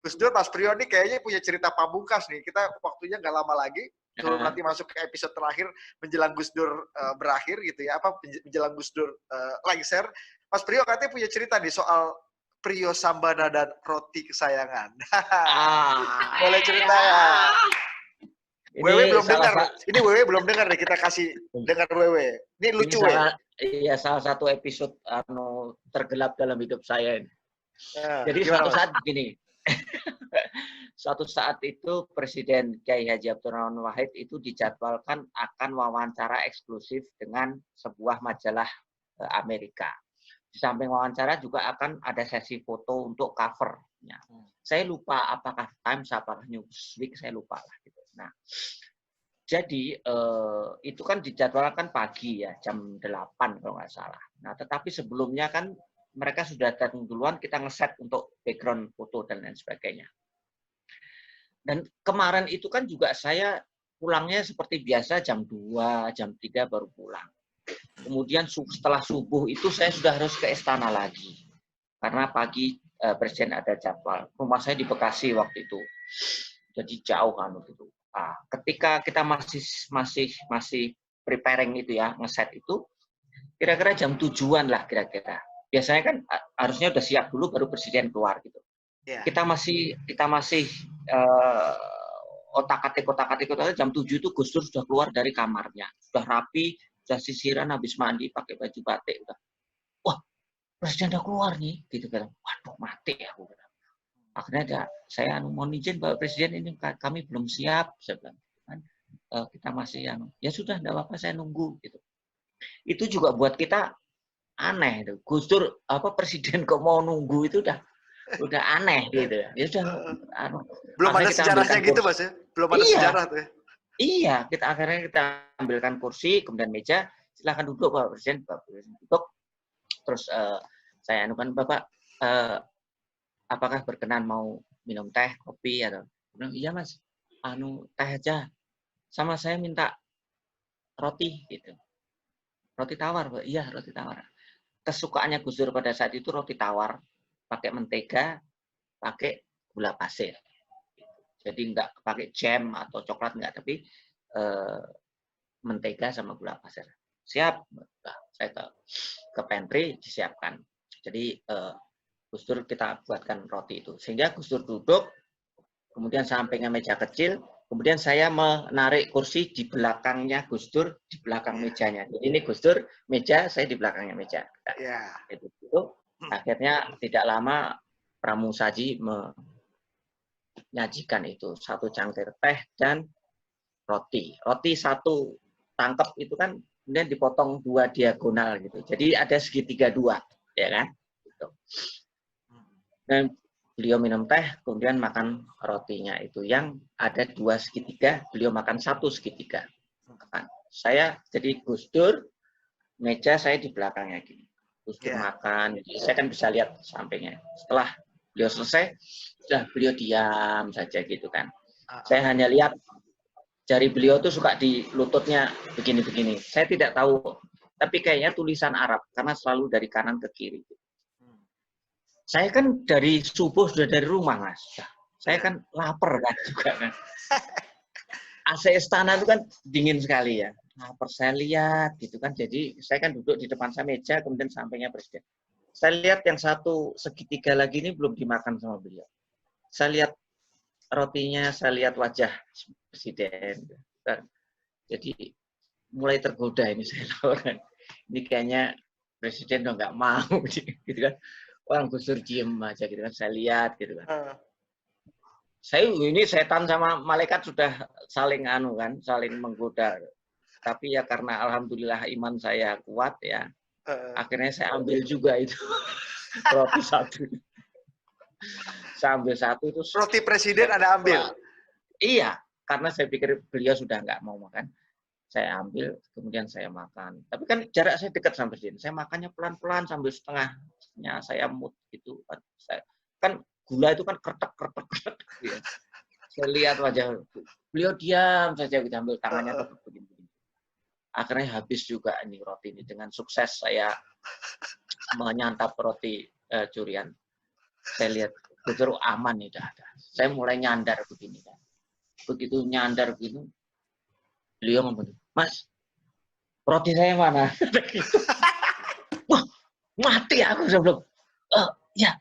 Gus Dur, Mas Priyo nih kayaknya punya cerita pamungkas nih. Kita waktunya nggak lama lagi. Sebelum nanti masuk ke episode terakhir menjelang Gus Dur berakhir gitu ya. Menjelang Gus Dur lengser. Mas Priyo katanya punya cerita nih soal Priyo Sambana dan roti kesayangan. Boleh cerita ya? Wewe belum dengar. Ini Wewe belum dengar nih, kita kasih dengar Wewe. Ini lucu ya. Iya, salah satu episode tergelap dalam hidup saya. Jadi saat begini. Suatu saat itu Presiden Kiai Haji Abdurrahman Wahid itu dijadwalkan akan wawancara eksklusif dengan sebuah majalah Amerika. Di samping wawancara juga akan ada sesi foto untuk covernya. Saya lupa apakah Times, apakah Newsweek, saya lupa lah gitu. Nah, jadi itu kan dijadwalkan pagi ya, jam 8 kalau nggak salah. Nah, tetapi sebelumnya kan mereka sudah datang duluan, kita ngeset untuk background foto dan lain sebagainya. Dan kemarin itu kan juga saya pulangnya seperti biasa jam 2, jam 3 baru pulang. Kemudian setelah subuh itu saya sudah harus ke istana lagi. Karena pagi Presiden ada jadwal. Rumah saya di Bekasi waktu itu. Jadi jauh kan gitu. Nah, ketika kita masih preparing itu ya, ngeset itu, kira-kira jam 7-an lah kira-kira. Biasanya kan harusnya udah siap dulu baru Presiden keluar gitu. Yeah. Kita masih otak-atik jam 7 itu Gus Dur sudah keluar dari kamarnya, sudah rapi, sudah sisiran, habis mandi, pakai baju batik, udah. Wah, Presiden udah keluar nih, gitu kan. Waduh, mati ya. Akhirnya saya mohon izin Bapak Presiden, ini kami belum siap, saya bilang. Kita masih ya sudah, enggak apa-apa, saya nunggu gitu. Itu juga buat kita aneh, Gus Dur Presiden kok mau nunggu, itu udah aneh gitu ya. Ya sudah, belum ada sejarahnya gitu Mas ya. Belum ada sejarah tuh ya. Iya, akhirnya kita ambilkan kursi, kemudian meja, silakan duduk Bapak Presiden duduk. Terus saya anukan, Bapak apakah berkenan mau minum teh, kopi atau? Iya Mas, teh aja. Sama saya minta roti gitu. Roti tawar, Pak. Iya, roti tawar. Kesukaannya Gus Dur pada saat itu roti tawar, pakai mentega, pakai gula pasir. Jadi nggak pakai jam atau coklat, nggak, tapi mentega sama gula pasir. Siap, nah, saya ke pantry disiapkan. Jadi Gus Dur kita buatkan roti itu. Sehingga Gus Dur duduk, kemudian sampingnya meja kecil, kemudian saya menarik kursi di belakangnya Gus Dur, di belakang mejanya. Jadi ini Gus Dur, meja, saya di belakangnya meja. Nah, itu. Akhirnya tidak lama pramusaji menyajikan itu. 1 cangkir teh dan roti. Roti 1 tangkep itu kan kemudian dipotong 2 diagonal gitu. Jadi ada segitiga 2, ya kan? Gitu. Dan beliau minum teh, kemudian makan rotinya itu yang ada 2 segitiga, beliau makan 1 segitiga. Saya jadi Gus Dur, meja saya di belakangnya gini. Gus Dur makan, jadi saya kan bisa lihat sampingnya. Setelah beliau selesai, sudah beliau diam saja gitu kan. Saya hanya lihat jari beliau tuh suka di lututnya begini-begini. Saya tidak tahu, tapi kayaknya tulisan Arab karena selalu dari kanan ke kiri. Saya kan dari subuh sudah dari rumah, Mas. Saya kan lapar kan juga kan. AC istana itu kan dingin sekali ya. Lapar, saya lihat gitu kan. Jadi saya kan duduk di depan saya meja, kemudian sampingnya Presiden. Saya lihat yang 1 segitiga lagi ini belum dimakan sama beliau. Saya lihat rotinya, saya lihat wajah Presiden. Jadi mulai tergoda ini saya lakukan. Ini kayaknya Presiden udah nggak mau gitu kan. Orang Gus Dur diem aja gitu kan, saya lihat gitu kan. Saya ini setan sama malaikat sudah saling saling menggoda. Tapi ya karena alhamdulillah iman saya kuat ya, akhirnya saya ambil juga itu roti 1. Saya ambil 1 itu. Roti Presiden Anda ambil? Iya, karena saya pikir beliau sudah nggak mau makan. Saya ambil, kemudian saya makan. Tapi kan jarak saya dekat sama Presiden. Saya makannya pelan-pelan sambil setengahnya saya mut gitu. Kan gula itu kan kretek. Ya. Saya lihat wajah beliau diam saja, ambil tangannya tetap begini. Akhirnya habis juga ini roti ini. Dengan sukses saya menyantap roti curian. Saya lihat Gus Dur aman nih dah. Saya mulai nyandar begini kan. Begitu nyandar begini, beliau ngomong, Mas, roti saya mana? Wah, mati aku sebelum. Ya,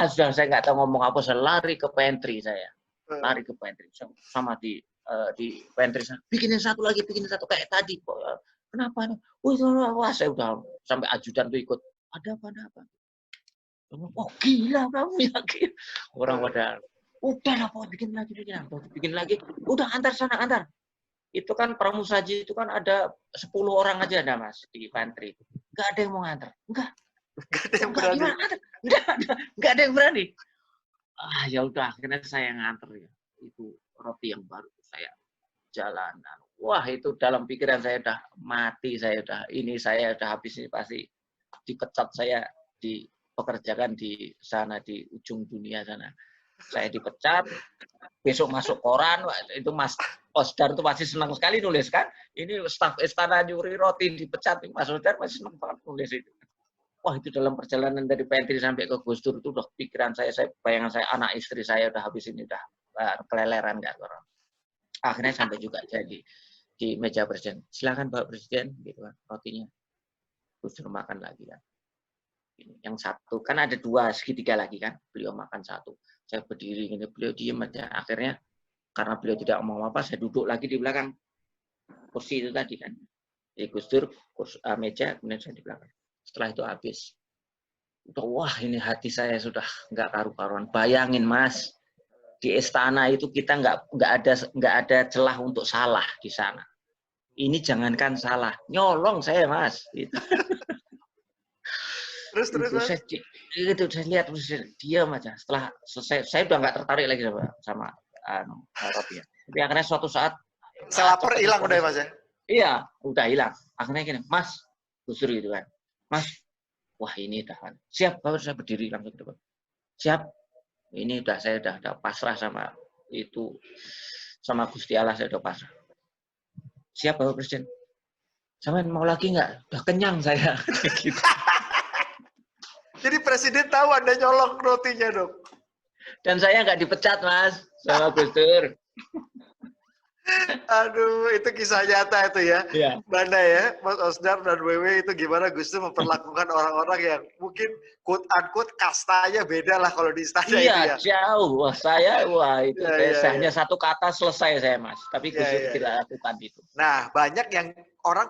sudah saya nggak tahu ngomong apa, saya lari ke pantry saya. Lari ke pantry sama di pantry saya. Bikinin satu lagi, bikinin satu kayak tadi. Kenapa? Wah, saya udah sampai ajudan tuh ikut. Ada apa? Oh, gila kamu yakin? Orang pada udah lah, bikin lagi. Udah antar sana, antar. Itu kan pramusaji itu kan ada 10 orang aja ada Mas di pantry. Enggak ada yang mau nganter. Enggak ada yang berani. Enggak ada yang berani. Ya udah akhirnya saya nganter ya. Itu roti yang baru saya jalanan. Wah, itu dalam pikiran saya udah mati, saya udah habis ini pasti dipecat saya dipekerjakan di sana di ujung dunia sana. Saya dipecat, besok masuk koran, itu Mas Osdar itu pasti senang sekali nulis kan. Ini staf istana nyuri roti dipecat, Mas Osdar masih senang banget nulis itu. Wah, itu dalam perjalanan dari pantry sampai ke Gus Dur itu udah pikiran saya bayangan saya, anak istri saya udah habis ini udah keleleran nggak orang. Akhirnya sampai juga jadi di meja presiden. Silakan Pak Presiden, gitu kan, rotinya. Gus Dur makan lagi kan. Yang satu kan ada 2 segitiga lagi kan, beliau makan satu. Saya berdiri ini, beliau diem aja. Akhirnya karena beliau tidak mau apa, saya duduk lagi di belakang kursi itu tadi kan. Di Gus Dur meja, kemudian saya di belakang. Setelah itu habis. Wah, ini hati saya sudah nggak karu-karuan. Bayangin Mas, di istana itu kita nggak ada celah untuk salah di sana. Ini jangankan salah, nyolong saya Mas. Gitu. Terus saya lihat diam aja. Setelah selesai, saya udah nggak tertarik lagi sama roti ya. Tapi akhirnya suatu saat saya lapar hilang udah Mas ya. Iya, udah hilang. Akhirnya gini, Mas, Gus Dur gitu kan. Mas, wah ini dah kan. Siap, baru saya berdiri langsung ke depan. Siap. Ini saya udah pasrah sama itu, sama Gusti Allah saya udah pasrah. Siap Bapak Presiden. Sama mau lagi nggak? Udah kenyang saya. Gitu. Jadi Presiden tahu Anda nyolong rotinya dong. Dan saya nggak dipecat Mas sama Gus Dur. Aduh, itu kisah nyata itu ya. Iya. Mana ya, Mas Osdar dan Wewe itu gimana Gus Dur memperlakukan orang-orang yang mungkin quote-unquote kastanya beda lah kalau di istana itu ya. Iya, jauh. Wah, itu hanya satu kata selesai saya Mas. Tapi Gus Dur tidak lakukan itu. Nah, banyak yang orang